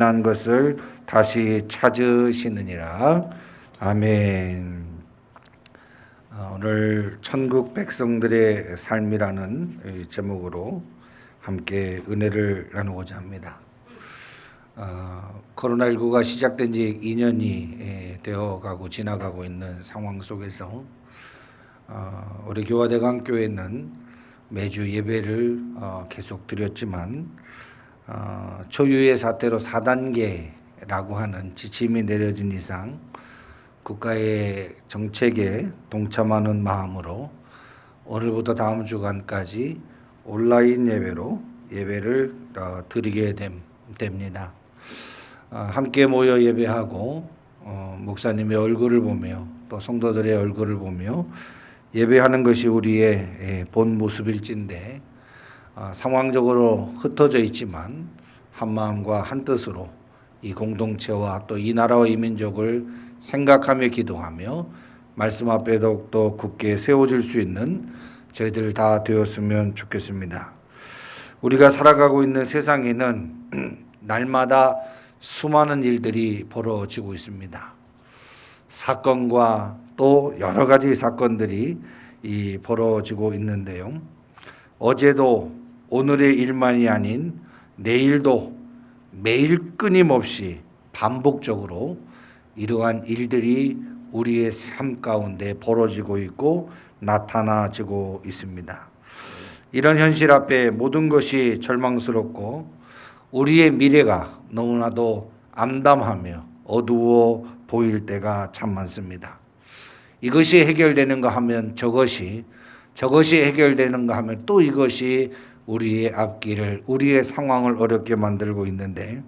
난 것을 다시 찾으시느니라. 아멘. 오늘 천국 백성들의 삶이라는 제목으로 함께 은혜를 나누고자 합니다. 코로나19가 시작된 지 2년이 되어가고 지나가고 있는 상황 속에서 우리 교화대강교회는 매주 예배를 계속 드렸지만 초유의 사태로 4단계라고 하는 지침이 내려진 이상 국가의 정책에 동참하는 마음으로 오늘부터 다음 주간까지 온라인 예배를 드리게 됩니다. 함께 모여 예배하고 목사님의 얼굴을 보며 또 성도들의 얼굴을 보며 예배하는 것이 우리의 본 모습일진데 상황적으로 흩어져 있지만 한 마음과 한 뜻으로 이 공동체와 또 이 나라와 이 민족을 생각하며 기도하며 말씀 앞에 더욱더 굳게 세워질 수 있는 저희들 다 되었으면 좋겠습니다. 우리가 살아가고 있는 세상에는 날마다 수많은 일들이 벌어지고 있습니다. 사건과 또 여러 가지 사건들이 벌어지고 있는데요. 어제도 오늘의 일만이 아닌 내일도 매일 끊임없이 반복적으로 이러한 일들이 우리의 삶 가운데 벌어지고 있고 나타나지고 있습니다. 이런 현실 앞에 모든 것이 절망스럽고 우리의 미래가 너무나도 암담하며 어두워 보일 때가 참 많습니다. 이것이 해결되는가 하면 저것이 해결되는가 하면 또 이것이 우리의 앞길을, 우리의 상황을 어렵게 만들고 있는데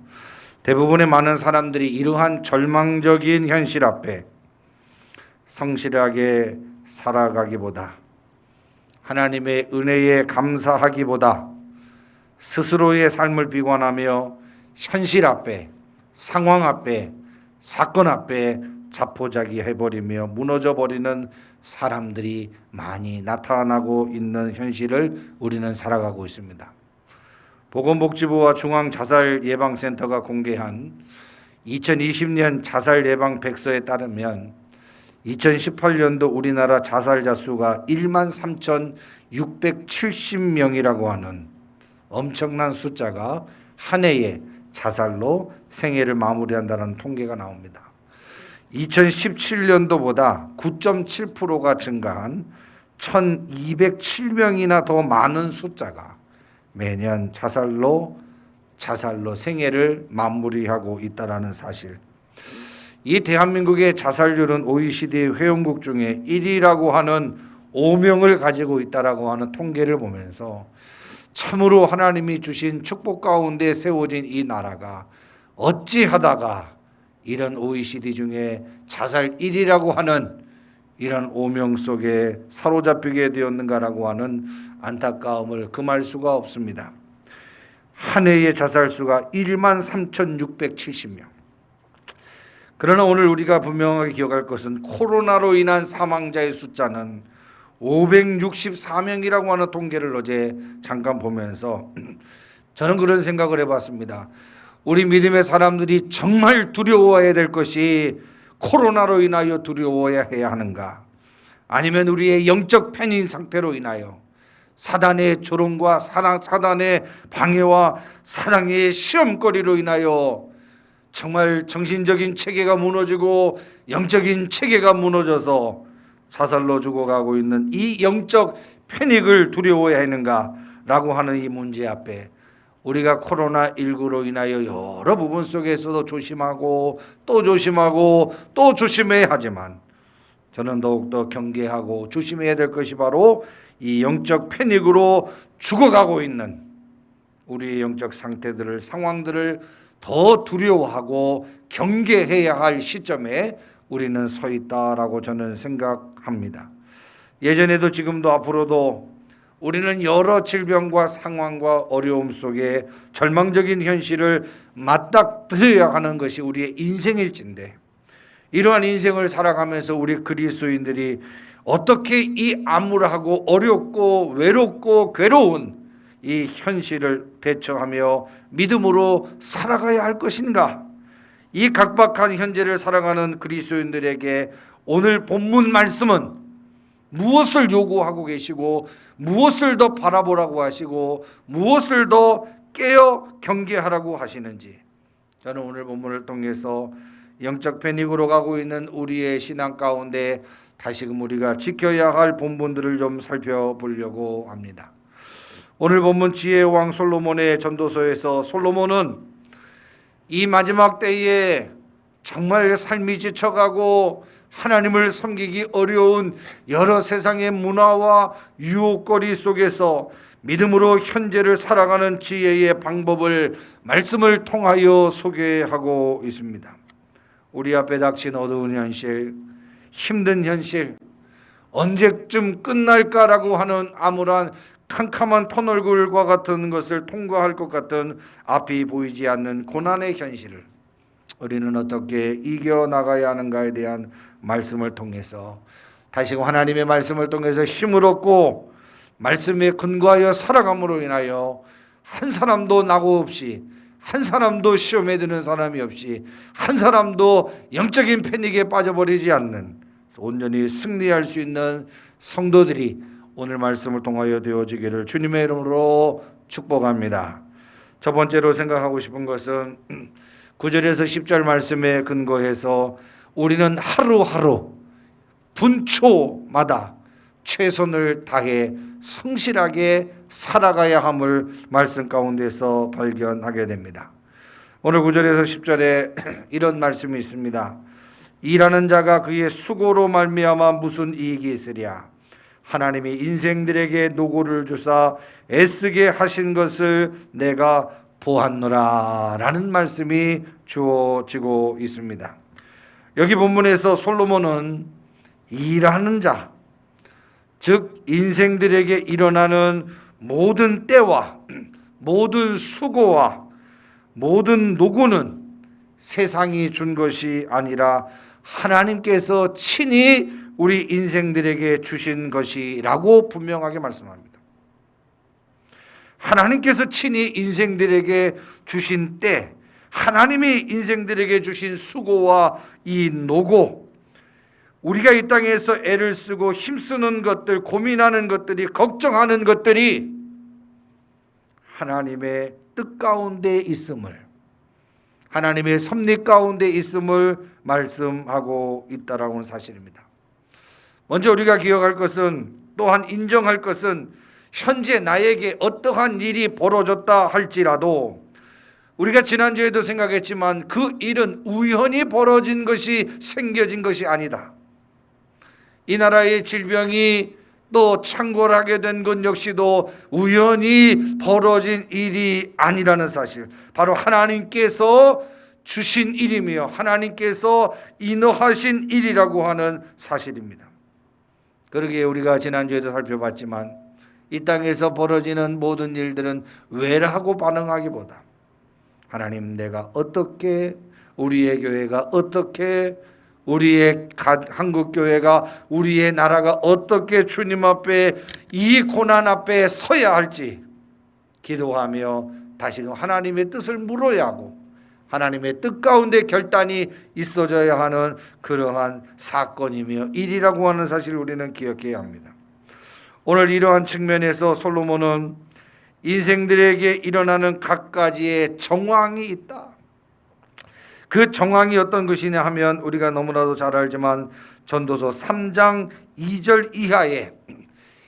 대부분의 많은 사람들이 이러한 절망적인 현실 앞에 성실하게 살아가기보다 하나님의 은혜에 감사하기보다 스스로의 삶을 비관하며 현실 앞에, 상황 앞에, 사건 앞에 자포자기 해버리며 무너져 버리는 사람들이 많이 나타나고 있는 현실을 우리는 살아가고 있습니다. 보건복지부와 중앙자살예방센터가 공개한 2020년 자살예방 백서에 따르면 2018년도 우리나라 자살자 수가 13,670명이라고 하는 엄청난 숫자가 한 해에 자살로 생애를 마무리한다는 통계가 나옵니다. 2017년도보다 9.7%가 증가한 1,207명이나 더 많은 숫자가 매년 자살로 생애를 마무리하고 있다는 사실. 이 대한민국의 자살률은 OECD 회원국 중에 1위라고 하는 오명을 가지고 있다라고 하는 통계를 보면서 참으로 하나님이 주신 축복 가운데 세워진 이 나라가 어찌하다가 이런 OECD 중에 자살 1위라고 하는 이런 오명 속에 사로잡히게 되었는가라고 하는 안타까움을 금할 수가 없습니다. 한 해의 자살 수가 13,670명. 그러나 오늘 우리가 분명하게 기억할 것은 코로나로 인한 사망자의 숫자는 564명이라고 하는 통계를 어제 잠깐 보면서 저는 그런 생각을 해봤습니다. 우리 믿음의 사람들이 정말 두려워해야 될 것이 코로나로 인하여 두려워해야 하는가? 아니면 우리의 영적 패닉 상태로 인하여 사단의 조롱과 사단의 방해와 사단의 시험거리로 인하여 정말 정신적인 체계가 무너지고 영적인 체계가 무너져서 자살로 죽어가고 있는 이 영적 패닉을 두려워해야 하는가라고 하는 이 문제 앞에 우리가 코로나19로 인하여 여러 부분 속에서도 조심하고 또 조심해야 하지만 저는 더욱더 경계하고 조심해야 될 것이 바로 이 영적 패닉으로 죽어가고 있는 우리의 영적 상태들을, 상황들을 더 두려워하고 경계해야 할 시점에 우리는 서 있다라고 저는 생각합니다. 예전에도 지금도 앞으로도 우리는 여러 질병과 상황과 어려움 속에 절망적인 현실을 맞닥뜨려야 하는 것이 우리의 인생일진데 이러한 인생을 살아가면서 우리 그리스도인들이 어떻게 이 암울하고 어렵고 외롭고 괴로운 이 현실을 대처하며 믿음으로 살아가야 할 것인가? 이 각박한 현재를 살아가는 그리스도인들에게 오늘 본문 말씀은 무엇을 요구하고 계시고 무엇을 더 바라보라고 하시고 무엇을 더 깨어 경계하라고 하시는지, 저는 오늘 본문을 통해서 영적 패닉으로 가고 있는 우리의 신앙 가운데 다시금 우리가 지켜야 할 본분들을 좀 살펴보려고 합니다. 오늘 본문 지혜의 왕 솔로몬의 전도서에서 솔로몬은 이 마지막 때에 정말 삶이 지쳐가고 하나님을 섬기기 어려운 여러 세상의 문화와 유혹거리 속에서 믿음으로 현재를 살아가는 지혜의 방법을 말씀을 통하여 소개하고 있습니다. 우리 앞에 닥친 어두운 현실, 힘든 현실, 언제쯤 끝날까라고 하는 암울한 캄캄한 터널굴과 같은 것을 통과할 것 같은 앞이 보이지 않는 고난의 현실을 우리는 어떻게 이겨나가야 하는가에 대한 말씀을 통해서 다시금 하나님의 말씀을 통해서 힘을 얻고 말씀에 근거하여 살아감으로 인하여 한 사람도 낙오 없이, 한 사람도 시험에 드는 사람이 없이, 한 사람도 영적인 패닉에 빠져버리지 않는 온전히 승리할 수 있는 성도들이 오늘 말씀을 통하여 되어지기를 주님의 이름으로 축복합니다. 첫 번째로 생각하고 싶은 것은 9절에서 10절 말씀에 근거해서 우리는 하루하루 분초마다 최선을 다해 성실하게 살아가야 함을 말씀 가운데서 발견하게 됩니다. 오늘 9절에서 10절에 이런 말씀이 있습니다. 일하는 자가 그의 수고로 말미암아 무슨 이익이 있으랴. 하나님이 인생들에게 노고를 주사 애쓰게 하신 것을 내가 보았노라 라는 말씀이 주어지고 있습니다. 여기 본문에서 솔로몬은 일하는 자, 즉 인생들에게 일어나는 모든 때와 모든 수고와 모든 노고는 세상이 준 것이 아니라 하나님께서 친히 우리 인생들에게 주신 것이라고 분명하게 말씀합니다. 하나님께서 친히 인생들에게 주신 때, 하나님이 인생들에게 주신 수고와 이 노고, 우리가 이 땅에서 애를 쓰고 힘쓰는 것들, 고민하는 것들이, 걱정하는 것들이 하나님의 뜻 가운데 있음을, 하나님의 섭리 가운데 있음을 말씀하고 있다라는 사실입니다. 먼저 우리가 기억할 것은, 또한 인정할 것은, 현재 나에게 어떠한 일이 벌어졌다 할지라도 우리가 지난주에도 생각했지만 그 일은 우연히 벌어진 것이, 생겨진 것이 아니다. 이 나라의 질병이 또 창궐하게 된 것 역시도 우연히 벌어진 일이 아니라는 사실, 바로 하나님께서 주신 일이며 하나님께서 인허하신 일이라고 하는 사실입니다. 그러기에 우리가 지난주에도 살펴봤지만 이 땅에서 벌어지는 모든 일들은 왜라고 반응하기보다 하나님, 내가 어떻게, 우리의 교회가 어떻게, 우리의 한국교회가, 우리의 나라가 어떻게 주님 앞에, 이 고난 앞에 서야 할지 기도하며 다시금 하나님의 뜻을 물어야 하고 하나님의 뜻 가운데 결단이 있어져야 하는 그러한 사건이며 일이라고 하는 사실을 우리는 기억해야 합니다. 오늘 이러한 측면에서 솔로몬은 인생들에게 일어나는 각가지의 정황이 있다. 그 정황이 어떤 것이냐 하면 우리가 너무나도 잘 알지만 전도서 3장 2절 이하에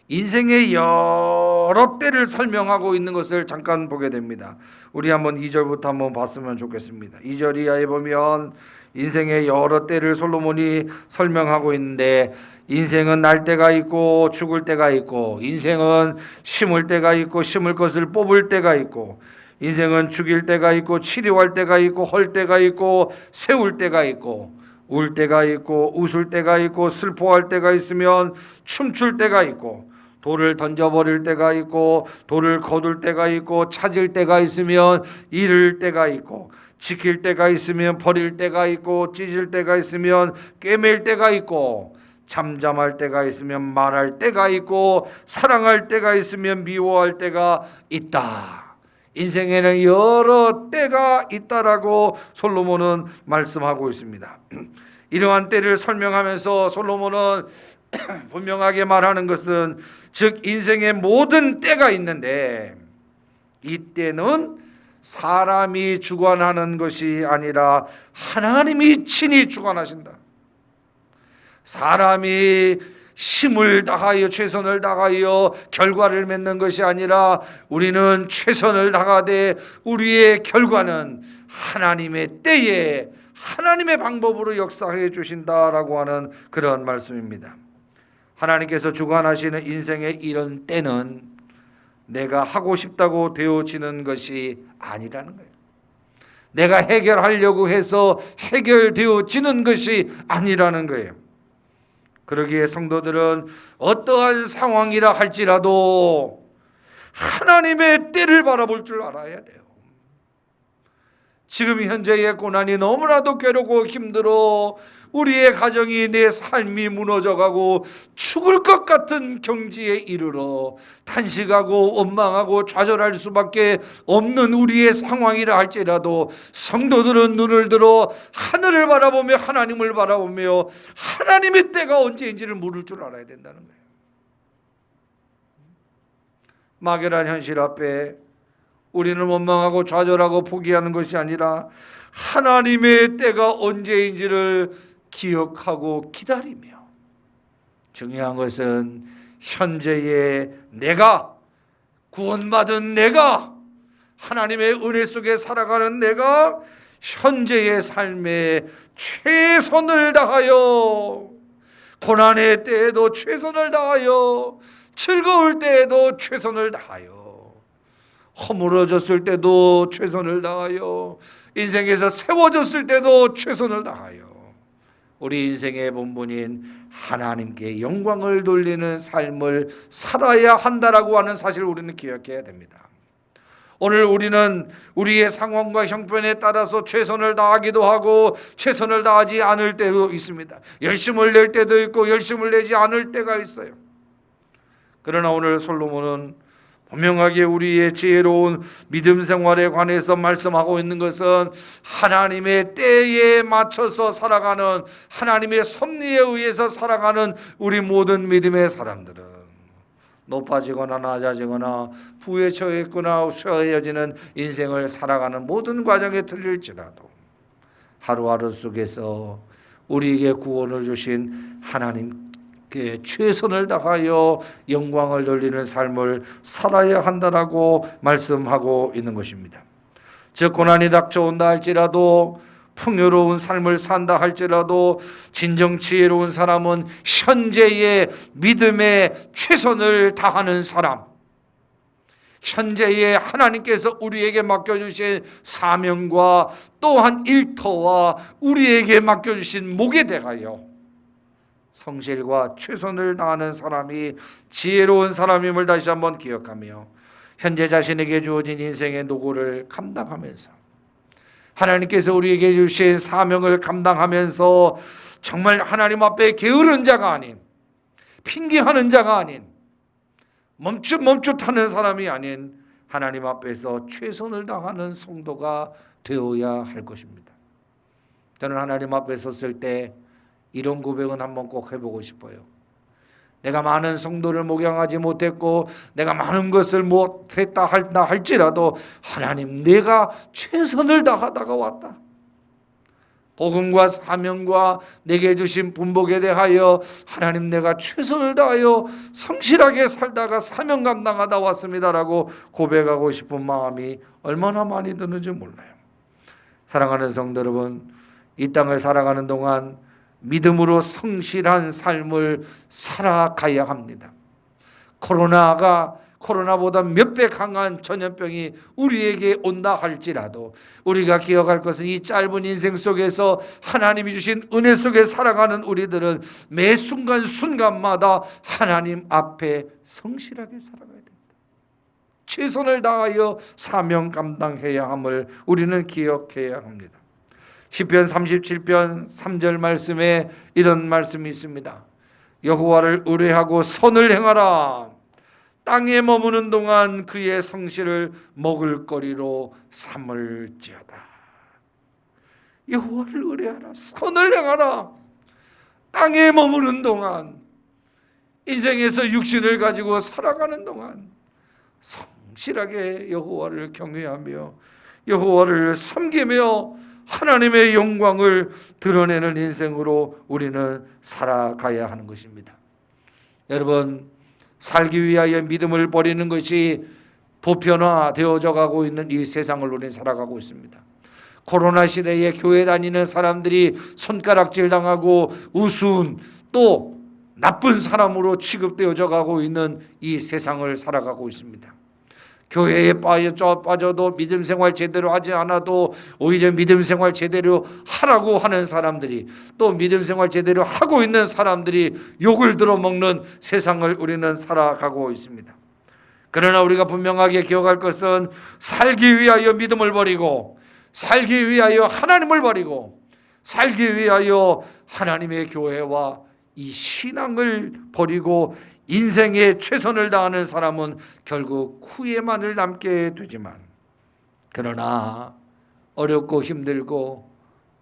인생의 여러 때를 설명하고 있는 것을 잠깐 보게 됩니다. 우리 한번 2절부터 한번 봤으면 좋겠습니다. 2절 이하에 보면 인생의 여러 때를 솔로몬이 설명하고 있는데, 인생은 날 때가 있고 죽을 때가 있고, 인생은 심을 때가 있고 심을 것을 뽑을 때가 있고, 인생은 죽일 때가 있고 치료할 때가 있고 헐 때가 있고 세울 때가 있고, 울 때가 있고 웃을 때가 있고 슬퍼할 때가 있으면 춤출 때가 있고, 돌을 던져버릴 때가 있고 돌을 거둘 때가 있고, 찾을 때가 있으면 잃을 때가 있고, 지킬 때가 있으면 버릴 때가 있고, 찢을 때가 있으면 꿰맬 때가 있고, 잠잠할 때가 있으면 말할 때가 있고 사랑할 때가 있으면 미워할 때가 있다. 인생에는 여러 때가 있다라고 솔로몬은 말씀하고 있습니다. 이러한 때를 설명하면서 솔로몬은 분명하게 말하는 것은 즉 인생의 모든 때가 있는데 이 때는 사람이 주관하는 것이 아니라 하나님이 친히 주관하신다. 사람이 힘을 다하여 최선을 다하여 결과를 맺는 것이 아니라 우리는 최선을 다하되 우리의 결과는 하나님의 때에 하나님의 방법으로 역사해 주신다라고 하는 그런 말씀입니다. 하나님께서 주관하시는 인생의 이런 때는 내가 하고 싶다고 되어지는 것이 아니라는 거예요. 내가 해결하려고 해서 해결되어지는 것이 아니라는 거예요. 그러기에 성도들은 어떠한 상황이라 할지라도 하나님의 때를 바라볼 줄 알아야 돼요. 지금 현재의 고난이 너무나도 괴롭고 힘들어 우리의 가정이 내 삶이 무너져가고 죽을 것 같은 경지에 이르러 탄식하고 원망하고 좌절할 수밖에 없는 우리의 상황이라 할지라도 성도들은 눈을 들어 하늘을 바라보며 하나님을 바라보며 하나님의 때가 언제인지를 물을 줄 알아야 된다는 거예요. 막연한 현실 앞에 우리는 원망하고 좌절하고 포기하는 것이 아니라 하나님의 때가 언제인지를 기억하고 기다리며, 중요한 것은 현재의 내가, 구원받은 내가, 하나님의 은혜 속에 살아가는 내가 현재의 삶에 최선을 다하여, 고난의 때에도 최선을 다하여, 즐거울 때에도 최선을 다하여, 허물어졌을 때도 최선을 다하여, 인생에서 세워졌을 때도 최선을 다하여 우리 인생의 본분인 하나님께 영광을 돌리는 삶을 살아야 한다라고 하는 사실을 우리는 기억해야 됩니다. 오늘 우리는 우리의 상황과 형편에 따라서 최선을 다하기도 하고 최선을 다하지 않을 때도 있습니다. 열심을 낼 때도 있고 열심을 내지 않을 때가 있어요. 그러나 오늘 솔로몬은 분명하게 우리의 지혜로운 믿음 생활에 관해서 말씀하고 있는 것은 하나님의 때에 맞춰서 살아가는, 하나님의 섭리에 의해서 살아가는 우리 모든 믿음의 사람들은 높아지거나 낮아지거나 부에 처했거나 쇠해지는 인생을 살아가는 모든 과정에 들릴지라도 하루하루 속에서 우리에게 구원을 주신 하나님 최선을 다하여 영광을 돌리는 삶을 살아야 한다라고 말씀하고 있는 것입니다. 즉 고난이 닥쳐온다 할지라도, 풍요로운 삶을 산다 할지라도 진정 지혜로운 사람은 현재의 믿음에 최선을 다하는 사람, 현재의 하나님께서 우리에게 맡겨주신 사명과 또한 일터와 우리에게 맡겨주신 목에 대하여 성실과 최선을 다하는 사람이 지혜로운 사람임을 다시 한번 기억하며 현재 자신에게 주어진 인생의 노고를 감당하면서 하나님께서 우리에게 주신 사명을 감당하면서 정말 하나님 앞에 게으른 자가 아닌, 핑계하는 자가 아닌, 멈칫멈칫하는 사람이 아닌 하나님 앞에서 최선을 다하는 성도가 되어야 할 것입니다. 저는 하나님 앞에 섰을 때 이런 고백은 한번 꼭 해보고 싶어요. 내가 많은 성도를 목양하지 못했고 내가 많은 것을 못했다 할지라도 하나님, 내가 최선을 다하다가 왔다. 복음과 사명과 내게 주신 분복에 대하여 하나님, 내가 최선을 다하여 성실하게 살다가 사명 감당하다 왔습니다라고 고백하고 싶은 마음이 얼마나 많이 드는지 몰라요. 사랑하는 성도 여러분, 이 땅을 살아가는 동안 믿음으로 성실한 삶을 살아가야 합니다. 코로나보다 몇 배 강한 전염병이 우리에게 온다 할지라도 우리가 기억할 것은 이 짧은 인생 속에서 하나님이 주신 은혜 속에 살아가는 우리들은 매 순간순간마다 하나님 앞에 성실하게 살아가야 됩니다. 최선을 다하여 사명 감당해야 함을 우리는 기억해야 합니다. 시편 37편 3절 말씀에 이런 말씀이 있습니다. 여호와를 의뢰하고 선을 행하라. 땅에 머무는 동안 그의 성실을 먹을거리로 삼을지어다. 여호와를 의뢰하라. 선을 행하라. 땅에 머무는 동안, 인생에서 육신을 가지고 살아가는 동안 성실하게 여호와를 경외하며 여호와를 섬기며 하나님의 영광을 드러내는 인생으로 우리는 살아가야 하는 것입니다. 여러분, 살기 위하여 믿음을 버리는 것이 보편화되어져 가고 있는 이 세상을 우리는 살아가고 있습니다. 코로나 시대에 교회 다니는 사람들이 손가락질 당하고 우스운, 또 나쁜 사람으로 취급되어져 가고 있는 이 세상을 살아가고 있습니다. 교회에 빠져도 믿음 생활 제대로 하지 않아도 오히려 믿음 생활 제대로 하라고 하는 사람들이, 또 믿음 생활 제대로 하고 있는 사람들이 욕을 들어먹는 세상을 우리는 살아가고 있습니다. 그러나 우리가 분명하게 기억할 것은, 살기 위하여 믿음을 버리고, 살기 위하여 하나님을 버리고, 살기 위하여 하나님의 교회와 이 신앙을 버리고 인생에 최선을 다하는 사람은 결국 후회만을 남게 되지만, 그러나 어렵고 힘들고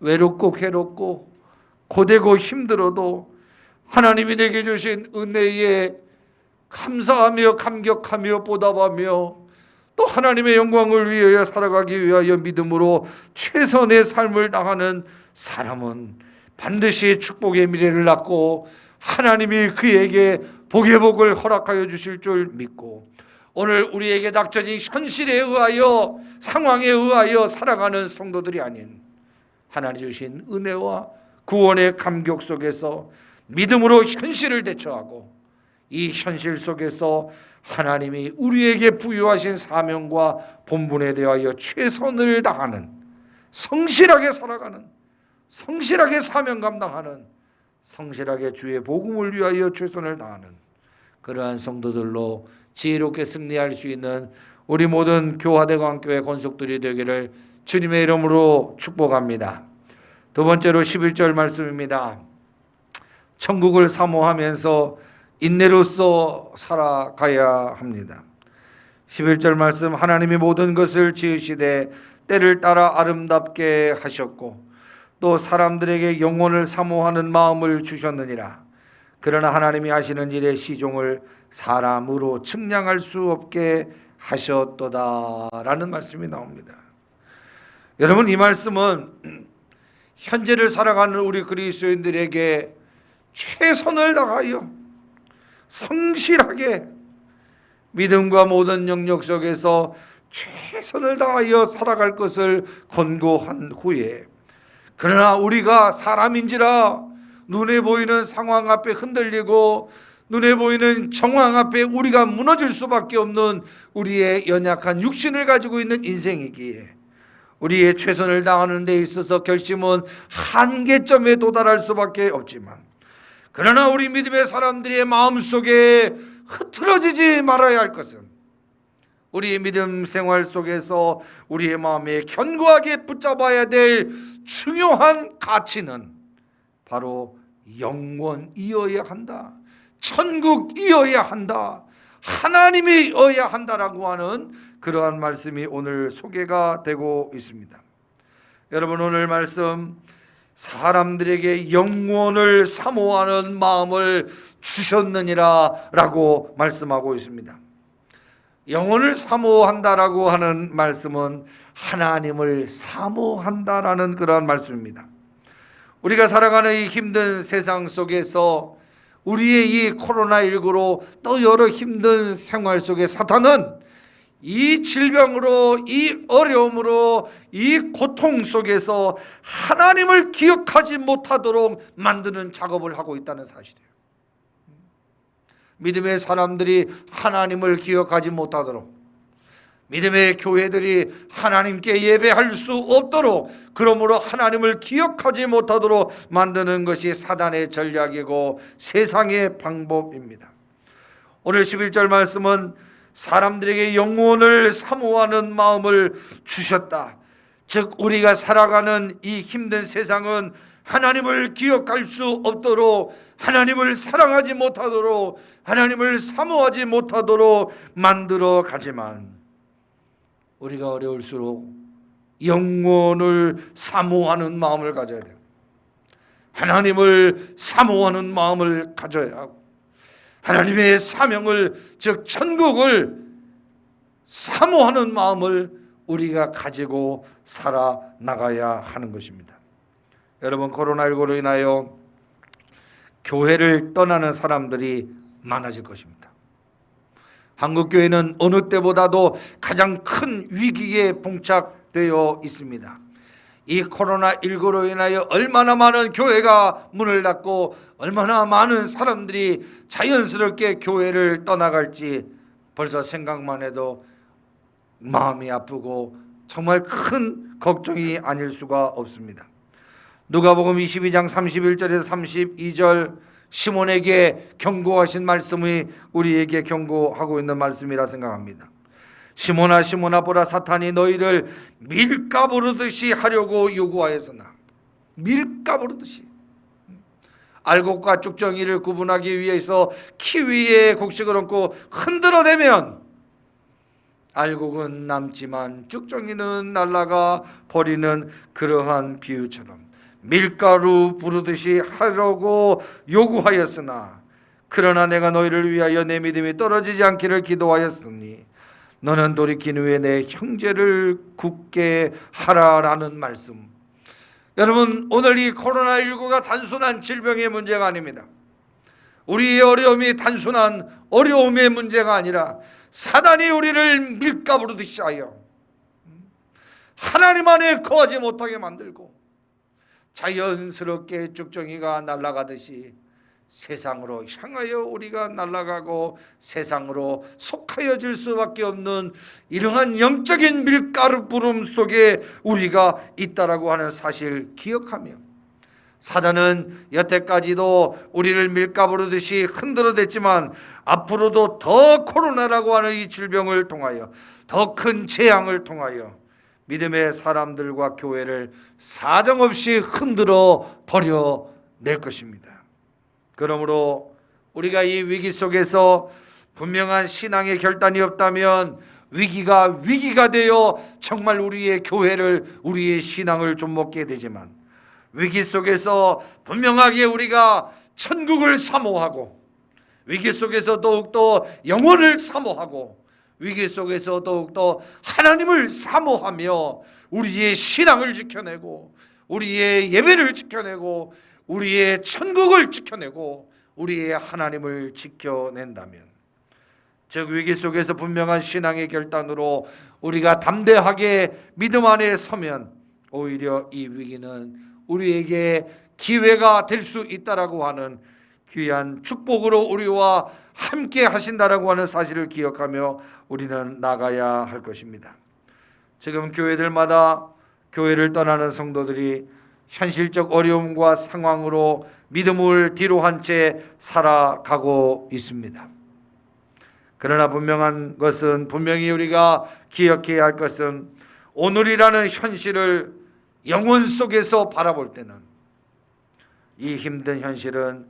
외롭고 괴롭고 고되고 힘들어도 하나님이 내게 주신 은혜에 감사하며 감격하며 보답하며 또 하나님의 영광을 위하여 살아가기 위하여 믿음으로 최선의 삶을 다하는 사람은 반드시 축복의 미래를 낳고 하나님이 그에게 복의 복을 허락하여 주실 줄 믿고, 오늘 우리에게 닥쳐진 현실에 의하여, 상황에 의하여 살아가는 성도들이 아닌 하나님 주신 은혜와 구원의 감격 속에서 믿음으로 현실을 대처하고, 이 현실 속에서 하나님이 우리에게 부여하신 사명과 본분에 대하여 최선을 다하는, 성실하게 살아가는, 성실하게 사명 감당하는, 성실하게 주의 복음을 위하여 최선을 다하는 그러한 성도들로 지혜롭게 승리할 수 있는 우리 모든 교화대광교회 권속들이 되기를 주님의 이름으로 축복합니다. 두 번째로 11절 말씀입니다. 천국을 사모하면서 인내로서 살아가야 합니다. 11절 말씀, 하나님이 모든 것을 지으시되 때를 따라 아름답게 하셨고 또 사람들에게 영혼을 사모하는 마음을 주셨느니라. 그러나 하나님이 하시는 일의 시종을 사람으로 측량할 수 없게 하셨도다 라는 말씀이 나옵니다. 여러분, 이 말씀은 현재를 살아가는 우리 그리스도인들에게 최선을 다하여 성실하게 믿음과 모든 영역 속에서 최선을 다하여 살아갈 것을 권고한 후에, 그러나 우리가 사람인지라 눈에 보이는 상황 앞에 흔들리고 눈에 보이는 정황 앞에 우리가 무너질 수밖에 없는 우리의 연약한 육신을 가지고 있는 인생이기에 우리의 최선을 다하는 데 있어서 결심은 한계점에 도달할 수밖에 없지만, 그러나 우리 믿음의 사람들의 마음속에 흐트러지지 말아야 할 것은, 우리의 믿음 생활 속에서 우리의 마음에 견고하게 붙잡아야 될 중요한 가치는 바로 영원이어야 한다, 천국이어야 한다, 하나님이어야 한다라고 하는 그러한 말씀이 오늘 소개가 되고 있습니다. 여러분, 오늘 말씀, 사람들에게 영원을 사모하는 마음을 주셨느니라 라고 말씀하고 있습니다. 영원을 사모한다라고 하는 말씀은 하나님을 사모한다라는 그러한 말씀입니다. 우리가 살아가는 이 힘든 세상 속에서 우리의 이 코로나19로 또 여러 힘든 생활 속에 사탄은 이 질병으로, 이 어려움으로, 이 고통 속에서 하나님을 기억하지 못하도록 만드는 작업을 하고 있다는 사실이에요. 믿음의 사람들이 하나님을 기억하지 못하도록, 믿음의 교회들이 하나님께 예배할 수 없도록, 그러므로 하나님을 기억하지 못하도록 만드는 것이 사단의 전략이고 세상의 방법입니다. 오늘 11절 말씀은 사람들에게 영혼을 사모하는 마음을 주셨다. 즉, 우리가 살아가는 이 힘든 세상은 하나님을 기억할 수 없도록, 하나님을 사랑하지 못하도록, 하나님을 사모하지 못하도록 만들어 가지만, 우리가 어려울수록 영혼을 사모하는 마음을 가져야 돼요. 하나님을 사모하는 마음을 가져야 하고, 하나님의 사명을, 즉 천국을 사모하는 마음을 우리가 가지고 살아나가야 하는 것입니다. 여러분, 코로나19로 인하여 교회를 떠나는 사람들이 많아질 것입니다. 한국교회는 어느 때보다도 가장 큰 위기에 봉착되어 있습니다. 이 코로나19로 인하여 얼마나 많은 교회가 문을 닫고 얼마나 많은 사람들이 자연스럽게 교회를 떠나갈지 벌써 생각만 해도 마음이 아프고 정말 큰 걱정이 아닐 수가 없습니다. 누가복음 22장 31절에서 32절, 시몬에게 경고하신 말씀이 우리에게 경고하고 있는 말씀이라 생각합니다. 시몬아 시몬아, 보라, 사탄이 너희를 밀가부르듯이 하려고 요구하였으나, 밀가부르듯이, 알곡과 쭉정이를 구분하기 위해서 키위에 곡식을 얹고 흔들어대면 알곡은 남지만 쭉정이는 날아가 버리는 그러한 비유처럼 밀가루 부르듯이 하려고 요구하였으나, 그러나 내가 너희를 위하여 내 믿음이 떨어지지 않기를 기도하였으니 너는 돌이킨 후에 내 형제를 굳게 하라라는 말씀. 여러분, 오늘 이 코로나19가 단순한 질병의 문제가 아닙니다. 우리의 어려움이 단순한 어려움의 문제가 아니라 사단이 우리를 밀가부르듯이 하여 하나님 안에 거하지 못하게 만들고 자연스럽게 쭉정이가 날아가듯이 세상으로 향하여 우리가 날아가고 세상으로 속하여질 수밖에 없는 이러한 영적인 밀가루 부름 속에 우리가 있다라고 하는 사실을 기억하며, 사단은 여태까지도 우리를 밀가부르듯이 흔들어댔지만 앞으로도 더 코로나라고 하는 이 질병을 통하여, 더 큰 재앙을 통하여 믿음의 사람들과 교회를 사정없이 흔들어 버려낼 것입니다. 그러므로 우리가 이 위기 속에서 분명한 신앙의 결단이 없다면 위기가 되어 정말 우리의 교회를, 우리의 신앙을 좀 먹게 되지만, 위기 속에서 분명하게 우리가 천국을 사모하고, 위기 속에서 더욱더 영혼을 사모하고, 위기 속에서 더욱더 하나님을 사모하며 우리의 신앙을 지켜내고, 우리의 예배를 지켜내고, 우리의 천국을 지켜내고, 우리의 하나님을 지켜낸다면, 즉 위기 속에서 분명한 신앙의 결단으로 우리가 담대하게 믿음 안에 서면 오히려 이 위기는 우리에게 기회가 될 수 있다라고 하는 귀한 축복으로 우리와 함께 하신다라고 하는 사실을 기억하며 우리는 나가야 할 것입니다. 지금 교회들마다 교회를 떠나는 성도들이 현실적 어려움과 상황으로 믿음을 뒤로 한 채 살아가고 있습니다. 그러나 분명한 것은, 분명히 우리가 기억해야 할 것은, 오늘이라는 현실을 영혼 속에서 바라볼 때는 이 힘든 현실은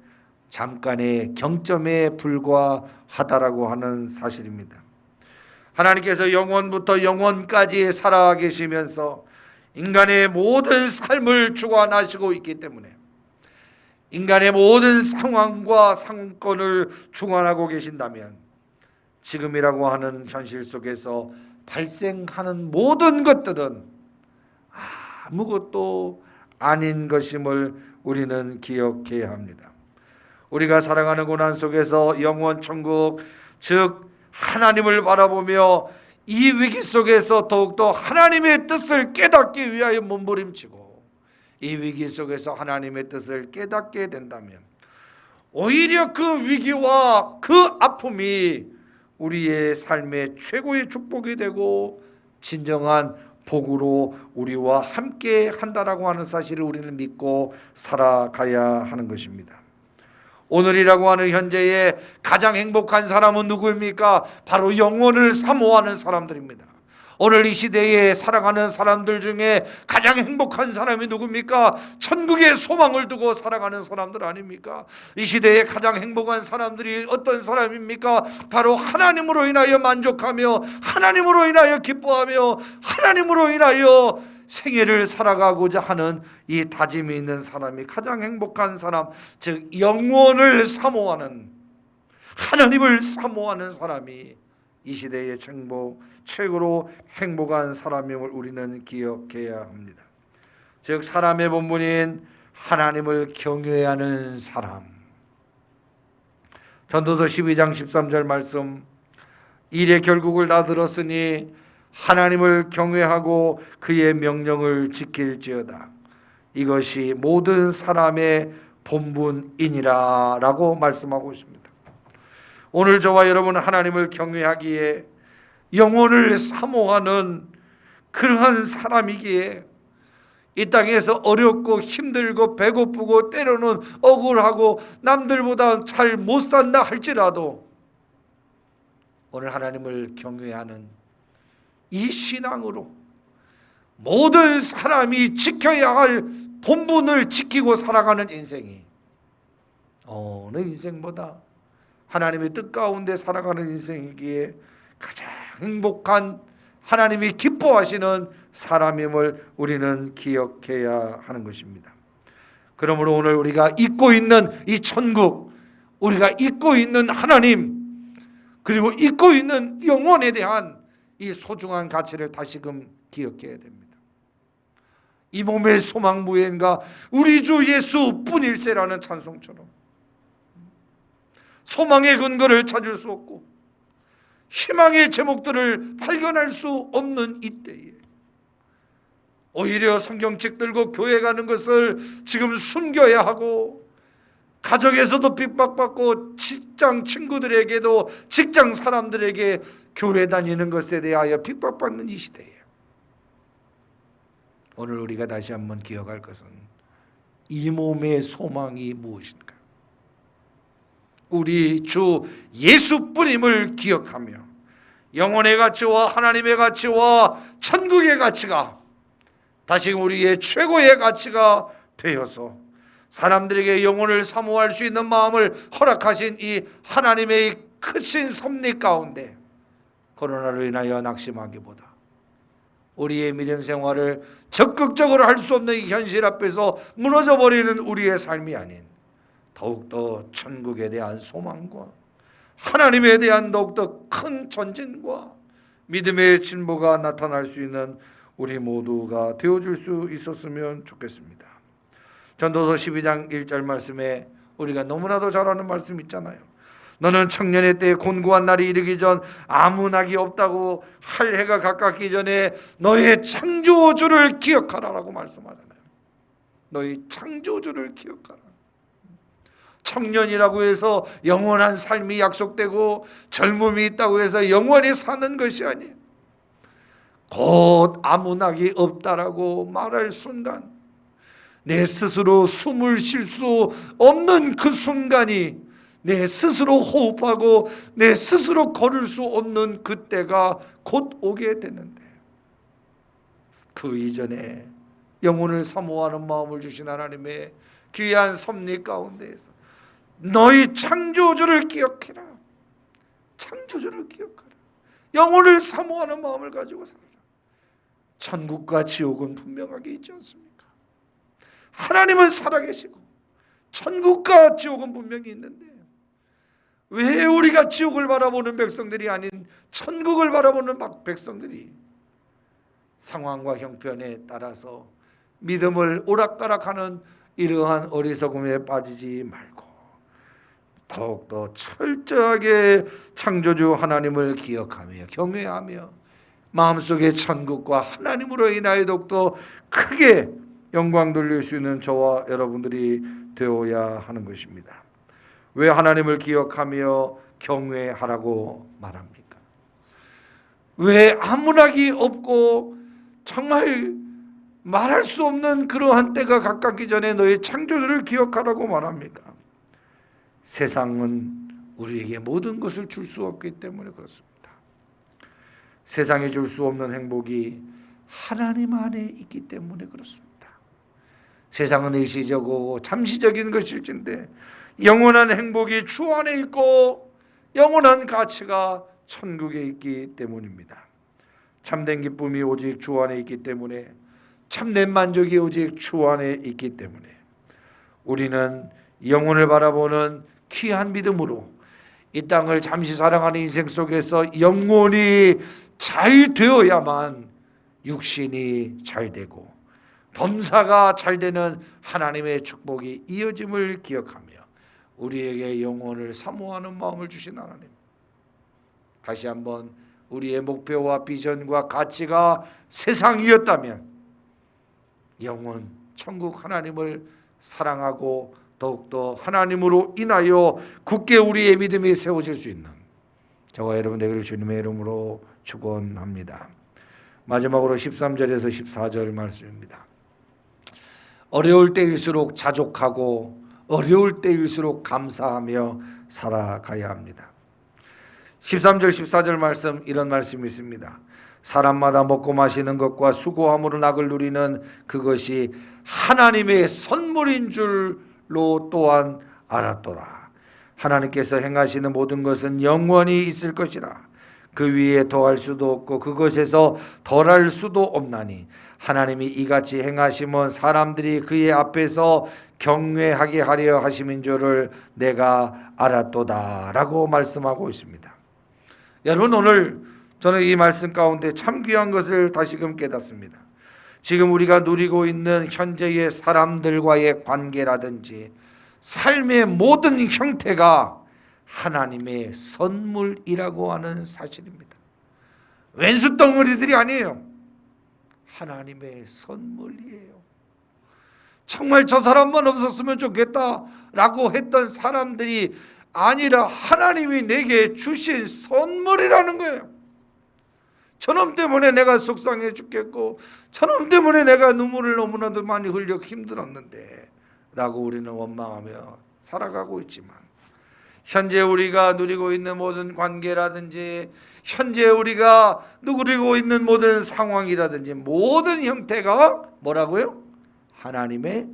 잠깐의 경점에 불과하다라고 하는 사실입니다. 하나님께서 영원부터 영원까지 살아계시면서 인간의 모든 삶을 주관하시고 있기 때문에, 인간의 모든 상황과 상권을 주관하고 계신다면, 지금이라고 하는 현실 속에서 발생하는 모든 것들은 아무것도 아닌 것임을 우리는 기억해야 합니다. 우리가 살아가는 고난 속에서 영원 천국, 즉 하나님을 바라보며 이 위기 속에서 더욱더 하나님의 뜻을 깨닫기 위하여 몸부림치고, 이 위기 속에서 하나님의 뜻을 깨닫게 된다면 오히려 그 위기와 그 아픔이 우리의 삶의 최고의 축복이 되고 진정한 복으로 우리와 함께 한다라고 하는 사실을 우리는 믿고 살아가야 하는 것입니다. 오늘이라고 하는 현재의 가장 행복한 사람은 누구입니까? 바로 영혼을 사모하는 사람들입니다. 오늘 이 시대에 살아가는 사람들 중에 가장 행복한 사람이 누굽니까? 천국의 소망을 두고 살아가는 사람들 아닙니까? 이 시대에 가장 행복한 사람들이 어떤 사람입니까? 바로 하나님으로 인하여 만족하며 하나님으로 인하여 기뻐하며 하나님으로 인하여 생애를 살아가고자 하는 이 다짐이 있는 사람이 가장 행복한 사람, 즉 영원을 사모하는, 하나님을 사모하는 사람이 이 시대의 최고로 행복한 사람임을 우리는 기억해야 합니다. 즉 사람의 본분인 하나님을 경외하는 사람. 전도서 12장 13절 말씀, 일의 결국을 다 들었으니 하나님을 경외하고 그의 명령을 지킬지어다. 이것이 모든 사람의 본분이니라 라고 말씀하고 있습니다. 오늘 저와 여러분은 하나님을 경외하기에, 영혼을 사모하는 그러한 사람이기에 이 땅에서 어렵고 힘들고 배고프고 때로는 억울하고 남들보다 잘 못 산다 할지라도 오늘 하나님을 경외하는 이 신앙으로 모든 사람이 지켜야 할 본분을 지키고 살아가는 인생이 어느 인생보다 하나님의 뜻 가운데 살아가는 인생이기에 가장 행복한, 하나님이 기뻐하시는 사람임을 우리는 기억해야 하는 것입니다. 그러므로 오늘 우리가 잊고 있는 이 천국, 우리가 잊고 있는 하나님, 그리고 잊고 있는 영혼에 대한 이 소중한 가치를 다시금 기억해야 됩니다. 이 몸의 소망 무엔가 우리 주 예수 뿐일세라는 찬송처럼 소망의 근거를 찾을 수 없고 희망의 제목들을 발견할 수 없는 이때에 오히려 성경책 들고 교회 가는 것을 지금 숨겨야 하고, 가정에서도 핍박받고 직장 친구들에게도, 직장 사람들에게 교회 다니는 것에 대하여 핍박받는 이 시대예요. 오늘 우리가 다시 한번 기억할 것은 이 몸의 소망이 무엇인가? 우리 주 예수뿐임을 기억하며 영혼의 가치와 하나님의 가치와 천국의 가치가 다시 우리의 최고의 가치가 되어서 사람들에게 영혼을 사모할 수 있는 마음을 허락하신 이 하나님의 크신 섭리 가운데 코로나로 인하여 낙심하기보다 우리의 믿음 생활을 적극적으로 할 수 없는 이 현실 앞에서 무너져버리는 우리의 삶이 아닌 더욱더 천국에 대한 소망과 하나님에 대한 더욱더 큰 전진과 믿음의 진보가 나타날 수 있는 우리 모두가 되어줄 수 있었으면 좋겠습니다. 전도서 12장 1절 말씀에 우리가 너무나도 잘 아는 말씀 있잖아요. 너는 청년의 때에 곤고한 날이 이르기 전 아무 낙이 없다고 할 해가 가깝기 전에 너의 창조주를 기억하라라고 말씀하잖아요. 너의 창조주를 기억하라. 청년이라고 해서 영원한 삶이 약속되고 젊음이 있다고 해서 영원히 사는 것이 아니에요. 곧 아무 낙이 없다라고 말할 순간 내 스스로 숨을 쉴 수 없는 그 순간이, 내 스스로 호흡하고 내 스스로 걸을 수 없는 그때가 곧 오게 되는데, 그 이전에 영혼을 사모하는 마음을 주신 하나님의 귀한 섭리 가운데에서 너희 창조주를 기억해라. 창조주를 기억하라. 영혼을 사모하는 마음을 가지고 살아라. 천국과 지옥은 분명하게 있지 않습니까? 하나님은 살아계시고 천국과 지옥은 분명히 있는데 왜 우리가 지옥을 바라보는 백성들이 아닌 천국을 바라보는 백성들이 상황과 형편에 따라서 믿음을 오락가락하는 이러한 어리석음에 빠지지 말고 더욱더 철저하게 창조주 하나님을 기억하며 경외하며 마음속에 천국과 하나님으로 인하여 더욱더 크게 영광 돌릴 수 있는 저와 여러분들이 되어야 하는 것입니다. 왜 하나님을 기억하며 경외하라고 말합니까? 왜 아무락이 없고 정말 말할 수 없는 그러한 때가 가깝기 전에 너의 창조주를 기억하라고 말합니까? 세상은 우리에게 모든 것을 줄 수 없기 때문에 그렇습니다. 세상에 줄 수 없는 행복이 하나님 안에 있기 때문에 그렇습니다. 세상은 일시적이고 잠시적인 것일진데 영원한 행복이 주 안에 있고 영원한 가치가 천국에 있기 때문입니다. 참된 기쁨이 오직 주 안에 있기 때문에, 참된 만족이 오직 주 안에 있기 때문에 우리는 영혼을 바라보는 귀한 믿음으로 이 땅을 잠시 살아가는 인생 속에서 영혼이 잘 되어야만 육신이 잘 되고 범사가 잘 되는 하나님의 축복이 이어짐을 기억하며 우리에게 영혼을 사모하는 마음을 주신 하나님, 다시 한번 우리의 목표와 비전과 가치가 세상이었다면 영원 천국 하나님을 사랑하고 더욱더 하나님으로 인하여 굳게 우리의 믿음이 세워질 수 있는 저와 여러분 되기를 주님의 이름으로 축원합니다. 마지막으로 13절에서 14절 말씀입니다. 어려울 때일수록 자족하고 어려울 때일수록 감사하며 살아가야 합니다. 13절 14절 말씀, 이런 말씀이 있습니다. 사람마다 먹고 마시는 것과 수고함으로 낙을 누리는 그것이 하나님의 선물인 줄로 또한 알았더라. 하나님께서 행하시는 모든 것은 영원히 있을 것이라. 그 위에 더할 수도 없고 그것에서 덜할 수도 없나니 하나님이 이같이 행하심은 사람들이 그의 앞에서 경외하게 하려 하심인 줄을 내가 알았도다 라고 말씀하고 있습니다. 여러분, 오늘 저는 이 말씀 가운데 참 귀한 것을 다시금 깨닫습니다. 지금 우리가 누리고 있는 현재의 사람들과의 관계라든지 삶의 모든 형태가 하나님의 선물이라고 하는 사실입니다. 왼수 덩어리들이 아니에요. 하나님의 선물이에요. 정말 저 사람만 없었으면 좋겠다라고 했던 사람들이 아니라 하나님이 내게 주신 선물이라는 거예요. 저놈 때문에 내가 속상해 죽겠고 저놈 때문에 내가 눈물을 너무나도 많이 흘려 힘들었는데 라고 우리는 원망하며 살아가고 있지만, 현재 우리가 누리고 있는 모든 관계라든지 현재 우리가 누리고 있는 모든 상황이라든지 모든 형태가 뭐라고요? 하나님의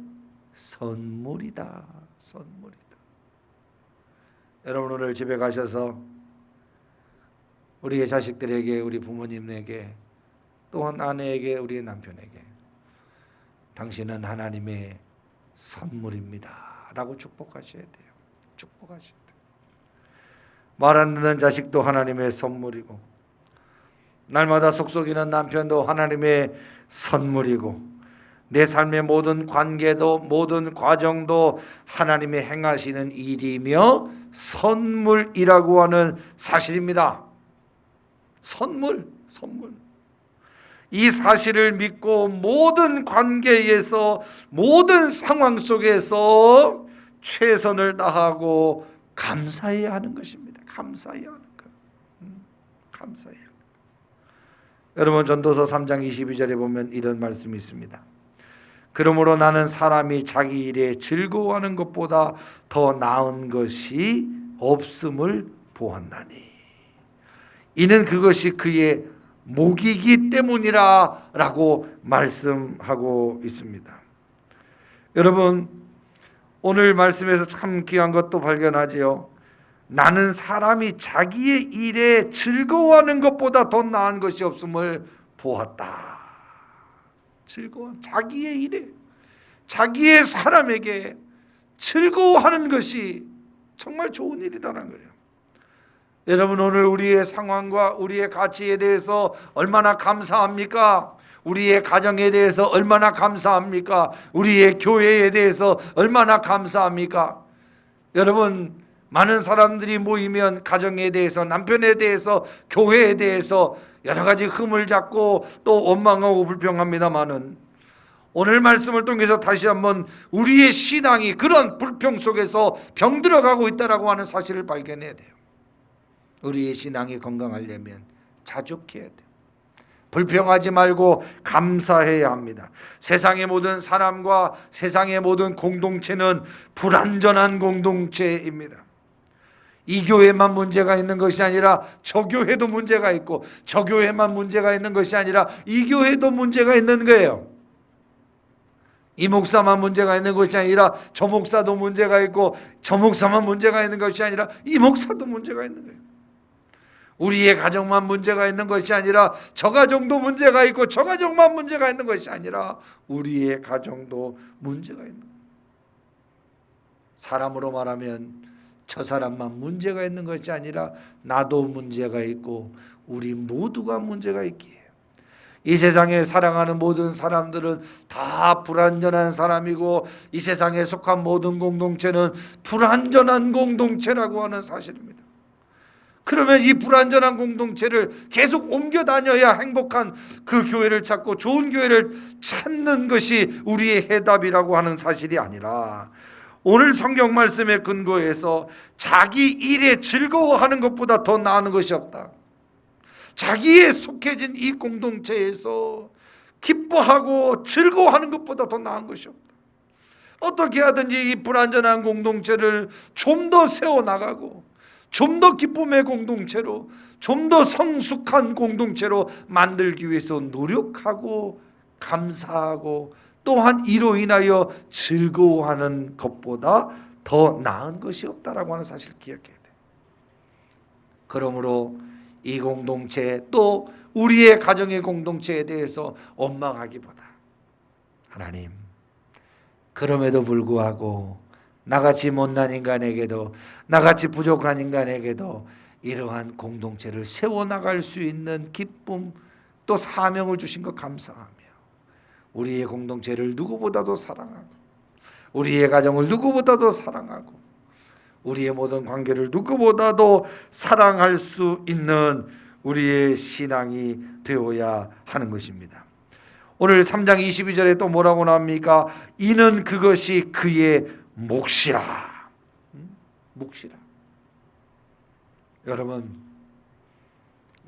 선물이다. 선물이다. 여러분, 오늘 집에 가셔서 우리의 자식들에게, 우리 부모님에게, 또한 아내에게, 우리의 남편에게 당신은 하나님의 선물입니다 라고 축복하셔야 돼요. 축복하셔야 돼요. 말 안 듣는 자식도 하나님의 선물이고 날마다 속속이는 남편도 하나님의 선물이고 내 삶의 모든 관계도 모든 과정도 하나님이 행하시는 일이며 선물이라고 하는 사실입니다. 선물. 이 사실을 믿고 모든 관계에서 모든 상황 속에서 최선을 다하고 감사해야 하는 것입니다. 감사해야 하는 것. 감사해야 하는 것. 여러분, 전도서 3장 22절에 보면 이런 말씀이 있습니다. 그러므로 나는 사람이 자기 일에 즐거워하는 것보다 더 나은 것이 없음을 보았나니 이는 그것이 그의 목이기 때문이라 라고 말씀하고 있습니다. 여러분, 오늘 말씀에서 참 귀한 것도 발견하지요. 나는 사람이 자기의 일에 즐거워하는 것보다 더 나은 것이 없음을 보았다. 자기의 일에, 자기의 사람에게 즐거워하는 것이 정말 좋은 일이라는 거예요. 여러분, 오늘 우리의 상황과 우리의 가치에 대해서 얼마나 감사합니까? 우리의 가정에 대해서 얼마나 감사합니까? 우리의 교회에 대해서 얼마나 감사합니까? 여러분, 많은 사람들이 모이면 가정에 대해서, 남편에 대해서, 교회에 대해서 여러 가지 흠을 잡고 또 원망하고 불평합니다마는 오늘 말씀을 통해서 다시 한번 우리의 신앙이 그런 불평 속에서 병들어가고 있다라고 하는 사실을 발견해야 돼요. 우리의 신앙이 건강하려면 자족해야 돼요. 불평하지 말고 감사해야 합니다. 세상의 모든 사람과 세상의 모든 공동체는 불완전한 공동체입니다. 이 교회만 문제가 있는 것이 아니라 저 교회도 문제가 있고, 저 교회만 문제가 있는 것이 아니라 이 교회도 문제가 있는 거예요. 이 목사만 문제가 있는 것이 아니라 저 목사도 문제가 있고, 저 목사만 문제가 있는 것이 아니라 이 목사도 문제가 있는 거예요. 우리의 가정만 문제가 있는 것이 아니라 저 가정도 문제가 있고, 저 가정만 문제가 있는 것이 아니라 우리의 가정도 문제가 있는 거예요. 사람으로 말하면 저 사람만 문제가 있는 것이 아니라 나도 문제가 있고 우리 모두가 문제가 있기에, 이 세상에 사랑하는 모든 사람들은 다 불완전한 사람이고, 이 세상에 속한 모든 공동체는 불완전한 공동체라고 하는 사실입니다. 그러면 이 불완전한 공동체를 계속 옮겨 다녀야 행복한 그 교회를 찾고 좋은 교회를 찾는 것이 우리의 해답이라고 하는 사실이 아니라, 오늘 성경 말씀에 근거해서 자기 일에 즐거워하는 것보다 더 나은 것이 없다. 자기에 속해진 이 공동체에서 기뻐하고 즐거워하는 것보다 더 나은 것이 없다. 어떻게 하든지 이 불완전한 공동체를 좀 더 세워나가고, 좀 더 기쁨의 공동체로, 좀 더 성숙한 공동체로 만들기 위해서 노력하고 감사하고, 또한 이로 인하여 즐거워하는 것보다 더 나은 것이 없다라고 하는 사실을 기억해야 돼. 그러므로 이 공동체, 또 우리의 가정의 공동체에 대해서 원망하기보다, 하나님, 그럼에도 불구하고 나같이 못난 인간에게도, 나같이 부족한 인간에게도 이러한 공동체를 세워나갈 수 있는 기쁨, 또 사명을 주신 것 감사하며, 우리의 공동체를 누구보다도 사랑하고, 우리의 가정을 누구보다도 사랑하고, 우리의 모든 관계를 누구보다도 사랑할 수 있는 우리의 신앙이 되어야 하는 것입니다. 오늘 3장 22절에 또 뭐라고 나옵니까? 이는 그것이 그의 몫이라. 몫이라. 여러분,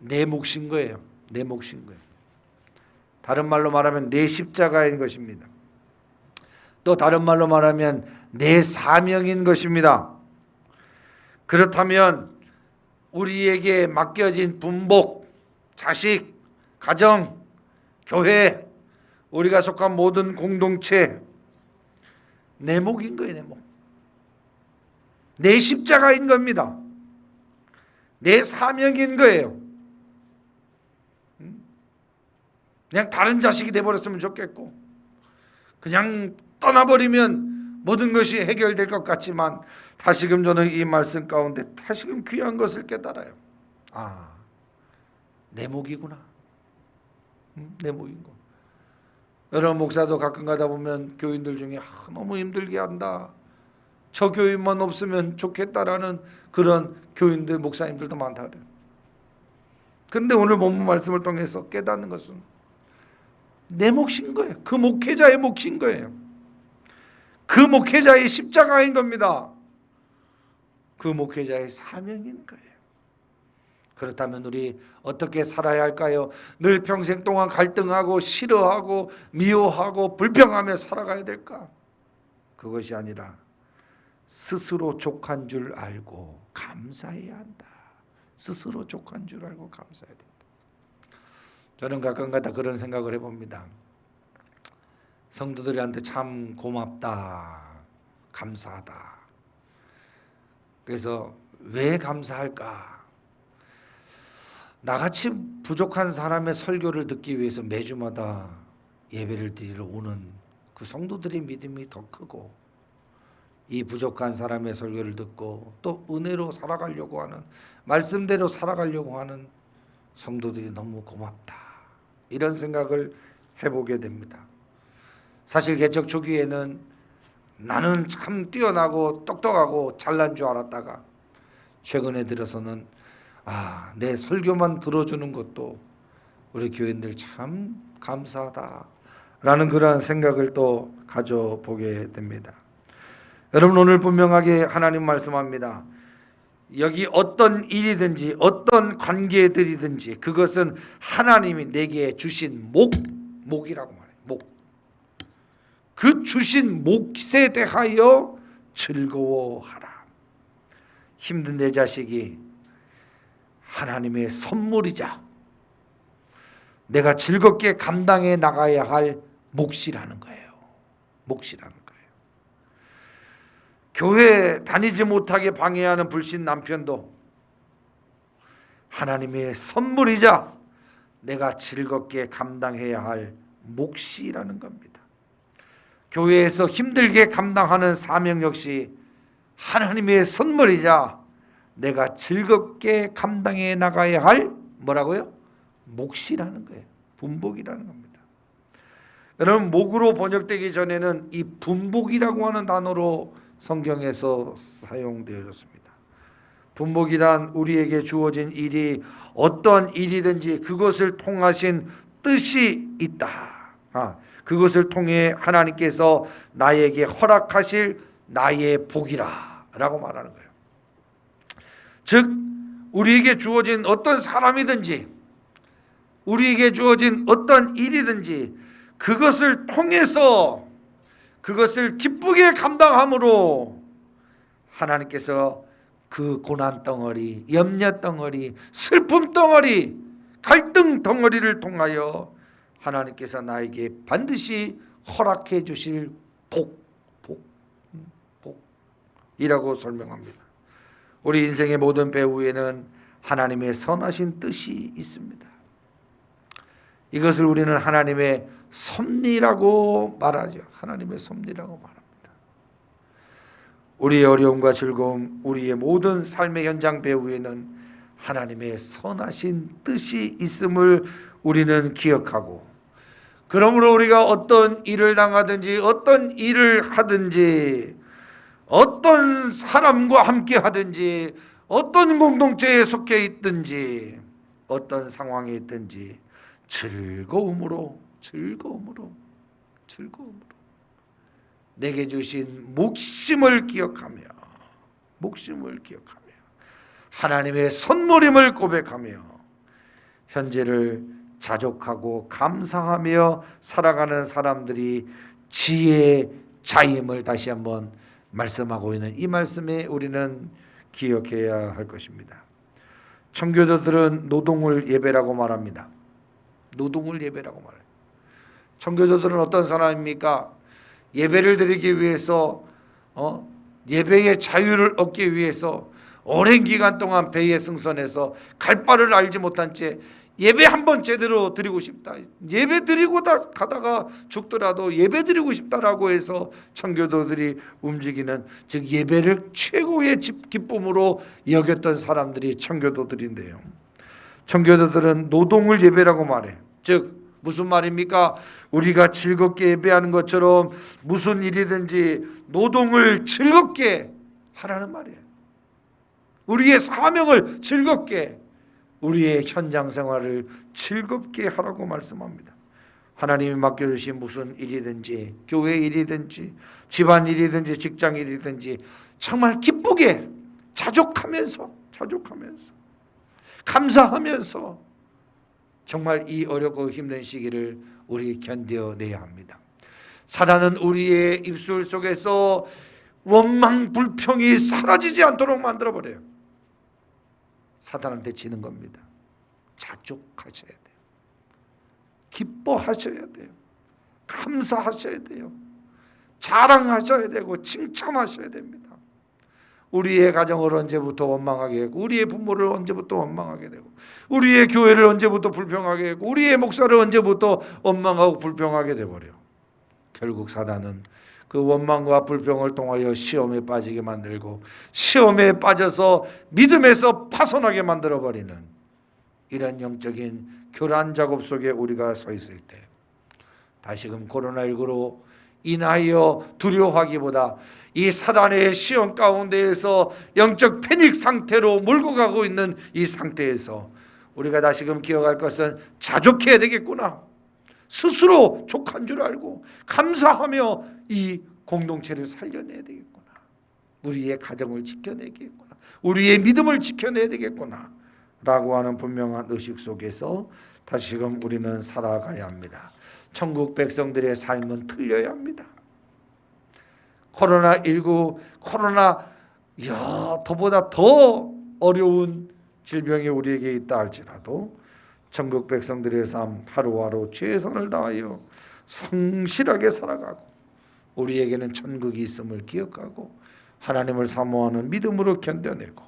내 몫인 거예요. 내 몫인 거예요. 다른 말로 말하면 내 십자가인 것입니다. 또 다른 말로 말하면 내 사명인 것입니다. 그렇다면 우리에게 맡겨진 분복, 자식, 가정, 교회, 우리가 속한 모든 공동체, 내 몫인 거예요. 내 몫. 내 십자가인 겁니다. 내 사명인 거예요. 그냥 다른 자식이 돼버렸으면 좋겠고, 그냥 떠나버리면 모든 것이 해결될 것 같지만, 다시금 저는 이 말씀 가운데 다시금 귀한 것을 깨달아요. 아, 내 몫이구나. 내 몫인 거. 여러분, 목사도 가끔 가다 보면 교인들 중에 너무 힘들게 한다, 저 교인만 없으면 좋겠다라는 그런 교인들, 목사님들도 많다 그래요. 그런데 오늘 본문 말씀을 통해서 깨닫는 것은 내 몫인 거예요. 그 목회자의 몫인 거예요. 그 목회자의 십자가인 겁니다. 그 목회자의 사명인 거예요. 그렇다면 우리 어떻게 살아야 할까요? 늘 평생 동안 갈등하고 싫어하고 미워하고 불평하며 살아가야 될까? 그것이 아니라 스스로 족한 줄 알고 감사해야 한다. 스스로 족한 줄 알고 감사해야 된다. 저는 가끔가다 그런 생각을 해봅니다. 성도들한테 참 고맙다, 감사하다. 그래서 왜 감사할까? 나같이 부족한 사람의 설교를 듣기 위해서 매주마다 예배를 드리러 오는 그 성도들의 믿음이 더 크고, 이 부족한 사람의 설교를 듣고 또 은혜로 살아가려고 하는, 말씀대로 살아가려고 하는 성도들이 너무 고맙다, 이런 생각을 해보게 됩니다. 사실 개척 초기에는 나는 참 뛰어나고 똑똑하고 잘난 줄 알았다가, 최근에 들어서는 내 설교만 들어주는 것도 우리 교인들 참 감사하다라는 그러한 생각을 또 가져보게 됩니다. 여러분, 오늘 분명하게 하나님 말씀합니다. 여기 어떤 일이든지 어떤 관계들이든지 그것은 하나님이 내게 주신 목이라고 말해요. 목. 그 주신 몫에 대하여 즐거워하라. 힘든 내 자식이 하나님의 선물이자 내가 즐겁게 감당해 나가야 할 몫이라는 거예요. 몫이라는 거예요. 교회 다니지 못하게 방해하는 불신 남편도 하나님의 선물이자 내가 즐겁게 감당해야 할 몫이라는 겁니다. 교회에서 힘들게 감당하는 사명 역시 하나님의 선물이자 내가 즐겁게 감당해 나가야 할 뭐라고요? 몫이라는 거예요. 분복이라는 겁니다. 여러분, 목으로 번역되기 전에는 이 분복이라고 하는 단어로 성경에서 사용되어졌습니다. 분복이란 우리에게 주어진 일이 어떤 일이든지 그것을 통하신 뜻이 있다. 그것을 통해 하나님께서 나에게 허락하실 나의 복이라 라고 말하는 거예요. 즉 우리에게 주어진 어떤 사람이든지 우리에게 주어진 어떤 일이든지 그것을 통해서 그것을 기쁘게 감당함으로 하나님께서 그 고난 덩어리, 염려 덩어리, 슬픔 덩어리, 갈등 덩어리를 통하여 하나님께서 나에게 반드시 허락해 주실 복이라고 설명합니다. 우리 인생의 모든 배후에는 하나님의 선하신 뜻이 있습니다. 이것을 우리는 하나님의 섭리라고 말하죠. 하나님의 섭리라고 말합니다. 우리의 어려움과 즐거움, 우리의 모든 삶의 현장 배후에는 하나님의 선하신 뜻이 있음을 우리는 기억하고, 그러므로 우리가 어떤 일을 당하든지 어떤 일을 하든지 어떤 사람과 함께 하든지 어떤 공동체에 속해 있든지 어떤 상황에 있든지 즐거움으로 내게 주신 목심을 기억하며 하나님의 선물임을 고백하며 현재를 자족하고 감사하며 살아가는 사람들이 지혜의 자임을 다시 한번 말씀하고 있는 이 말씀에 우리는 기억해야 할 것입니다. 청교도들은 노동을 예배라고 말합니다. 노동을 예배라고 말해요. 청교도들은 어떤 사람입니까? 예배를 드리기 위해서 예배의 자유를 얻기 위해서 오랜 기간 동안 배에 승선해서 갈 바를 알지 못한 채 예배 한번 제대로 드리고 싶다, 예배 드리고 가다가 죽더라도 예배 드리고 싶다라고 해서 청교도들이 움직이는, 즉 예배를 최고의 기쁨으로 여겼던 사람들이 청교도들인데요. 청교도들은 노동을 예배라고 말해요. 즉 무슨 말입니까? 우리가 즐겁게 예배하는 것처럼 무슨 일이든지 노동을 즐겁게 하라는 말이에요. 우리의 사명을 즐겁게, 우리의 현장 생활을 즐겁게 하라고 말씀합니다. 하나님이 맡겨주신 무슨 일이든지, 교회 일이든지 집안 일이든지 직장 일이든지 정말 기쁘게 자족하면서 감사하면서 정말 이 어렵고 힘든 시기를 우리 견뎌내야 합니다. 사단은 우리의 입술 속에서 원망 불평이 사라지지 않도록 만들어버려요. 사단한테 지는 겁니다. 자족하셔야 돼요. 기뻐하셔야 돼요. 감사하셔야 돼요. 자랑하셔야 되고 칭찬하셔야 됩니다. 우리의 가정을 언제부터 원망하게 하고, 우리의 부모를 언제부터 원망하게 되고, 우리의 교회를 언제부터 불평하게 하고, 우리의 목사를 언제부터 원망하고 불평하게 돼버려요. 결국 사단은 그 원망과 불평을 통하여 시험에 빠지게 만들고, 시험에 빠져서 믿음에서 파손하게 만들어버리는 이런 영적인 교란 작업 속에 우리가 서 있을 때, 다시금 코로나19로 인하여 두려워하기보다 이 사단의 시험 가운데에서 영적 패닉 상태로 몰고 가고 있는 이 상태에서 우리가 다시금 기억할 것은 자족해야 되겠구나, 스스로 족한 줄 알고 감사하며 이 공동체를 살려내야 되겠구나, 우리의 가정을 지켜내겠구나, 우리의 믿음을 지켜내야 되겠구나 라고 하는 분명한 의식 속에서 다시금 우리는 살아가야 합니다. 천국 백성들의 삶은 틀려야 합니다. 코로나19, 코로나 더보다 더 어려운 질병이 우리에게 있다 할지라도 천국 백성들의 삶 하루하루 최선을 다하여 성실하게 살아가고 우리에게는 천국이 있음을 기억하고 하나님을 사모하는 믿음으로 견뎌내고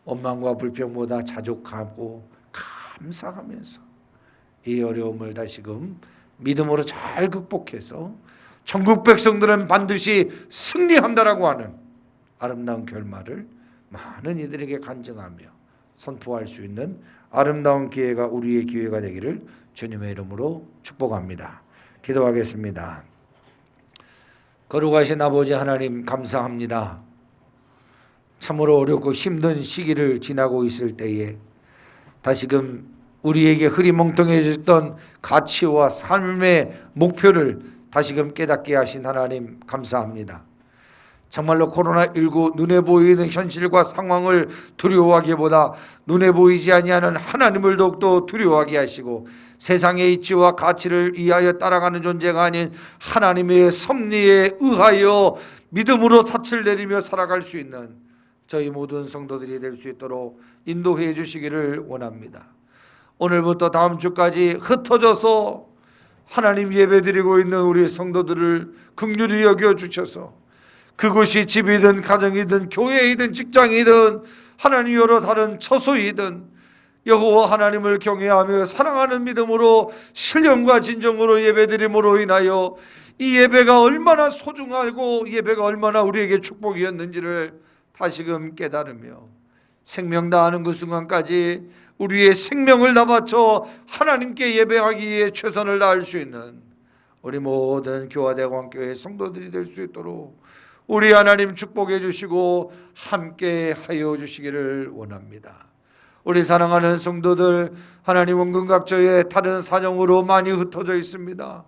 원망과 불평보다 자족하고 감사하면서 이 어려움을 다시금 믿음으로 잘 극복해서 천국 백성들은 반드시 승리한다라고 하는 아름다운 결말을 많은 이들에게 간증하며 선포할 수 있는 아름다운 기회가 우리의 기회가 되기를 주님의 이름으로 축복합니다. 기도하겠습니다. 거룩하신 아버지 하나님, 감사합니다. 참으로 어렵고 힘든 시기를 지나고 있을 때에 다시금 우리에게 흐리멍텅해졌던 가치와 삶의 목표를 다시금 깨닫게 하신 하나님, 감사합니다. 정말로 코로나19 눈에 보이는 현실과 상황을 두려워하기보다 눈에 보이지 아니하는 하나님을 더욱더 두려워하게 하시고 세상의 이치와 가치를 위하여 따라가는 존재가 아닌 하나님의 섭리에 의하여 믿음으로 닻을 내리며 살아갈 수 있는 저희 모든 성도들이 될 수 있도록 인도해 주시기를 원합니다. 오늘부터 다음 주까지 흩어져서 하나님 예배드리고 있는 우리 성도들을 긍휼히 여겨 주셔서 그곳이 집이든 가정이든 교회이든 직장이든 하나님 여러 다른 처소이든 여호와 하나님을 경외하며 사랑하는 믿음으로 신령과 진정으로 예배드림으로 인하여 이 예배가 얼마나 소중하고 예배가 얼마나 우리에게 축복이었는지를 다시금 깨달으며 생명 다하는 그 순간까지 우리의 생명을 다 바쳐 하나님께 예배하기에 최선을 다할 수 있는 우리 모든 교화대광교회 성도들이 될 수 있도록 우리 하나님 축복해 주시고 함께 하여 주시기를 원합니다. 우리 사랑하는 성도들, 하나님 원근각저에 다른 사정으로 많이 흩어져 있습니다.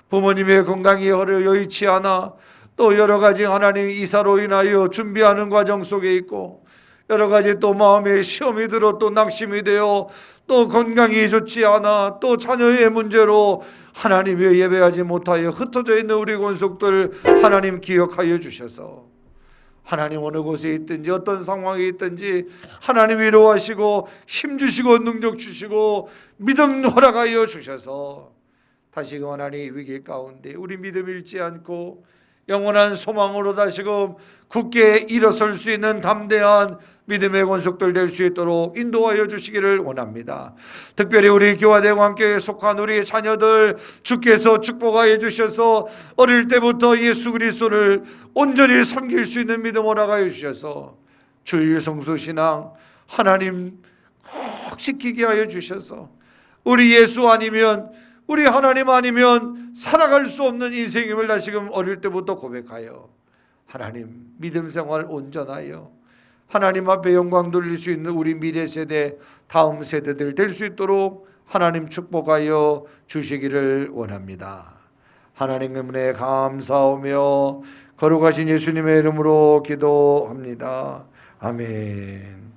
부모님의 건강이 여의치 않아 또 여러 가지 하나님 이사로 인하여 준비하는 과정 속에 있고 여러 가지 또 마음에 시험이 들어 또 낙심이 되어 또 건강이 좋지 않아 또 자녀의 문제로 하나님의 예배하지 못하여 흩어져 있는 우리 권속들 하나님 기억하여 주셔서 하나님 어느 곳에 있든지 어떤 상황에 있든지 하나님 위로하시고 힘주시고 능력 주시고 믿음 허락하여 주셔서 다시금 하나님 위기 가운데 우리 믿음 잃지 않고 영원한 소망으로 다시금 굳게 일어설 수 있는 담대한 믿음의 권속들 될 수 있도록 인도하여 주시기를 원합니다. 특별히 우리 교화대광교회에 속한 우리 자녀들 주께서 축복하여 주셔서 어릴 때부터 예수 그리스도를 온전히 섬길 수 있는 믿음 허락하여 주셔서 주일 성수신앙 하나님 꼭 지키게 하여 주셔서 우리 예수 아니면 우리 하나님 아니면 살아갈 수 없는 인생임을 다시금 어릴 때부터 고백하여 하나님 믿음 생활 온전하여 하나님 앞에 영광 돌릴 수 있는 우리 미래 세대 다음 세대들 될 수 있도록 하나님 축복하여 주시기를 원합니다. 하나님의 은혜에 감사하며 거룩하신 예수님의 이름으로 기도합니다. 아멘.